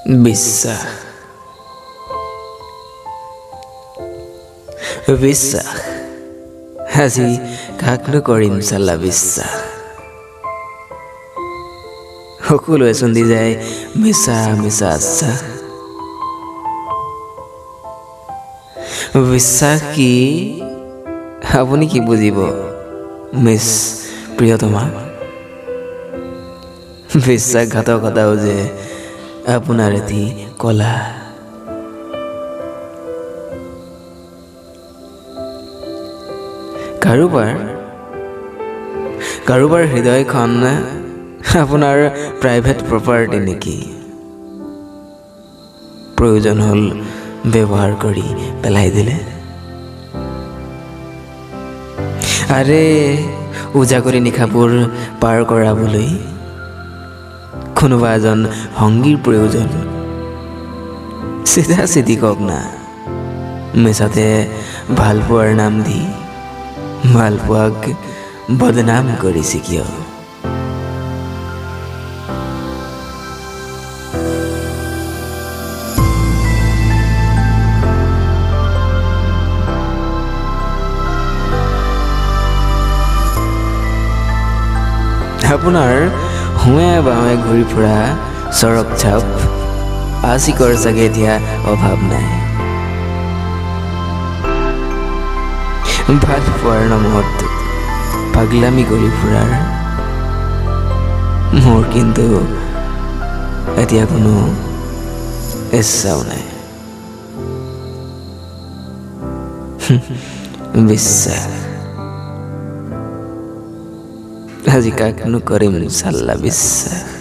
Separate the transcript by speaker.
Speaker 1: বিশ্বাস বিশ্বাস আজি কাকনো কৰিম চাল্লা বিশ্বাস সকলোৱে চন্দি যায় মিছা মিছা আশ্বাস বিশ্বাস কি আপুনি কি বুজিব মিছ প্ৰিয়তমা বিশ্বাসঘাতকতাও যে আপোনাৰ এটি কলা কাৰোবাৰ হৃদয়খন আপোনাৰ প্ৰাইভেট প্ৰপাৰ্টি নেকি প্ৰয়োজন হ'ল ব্যৱহাৰ কৰি পেলাই দিলে আৰে উজাগৰি নিশাবোৰ পাৰ কৰাবলৈ কোনোবা এজন সংগীৰ প্ৰয়োজন চিধা চিধি কওক না মিছাতে ভালপোৱাৰ নাম দি ভালপোৱাক বদনাম কৰিছে কিয় আপোনাৰ হুৱে বাৱে ঘূৰি ফুৰা চৰক চাপ আচিকৰ চাগে এতিয়া অভাৱ নাই ভাল পোৱাৰ নামত পাগলামি কৰি ফুৰাৰ মোৰ কিন্তু এতিয়া কোনো ইচ্ছাও নাই বিশ্বাস আজি কাকনো কৰিম চাল্লা বিশ্বাস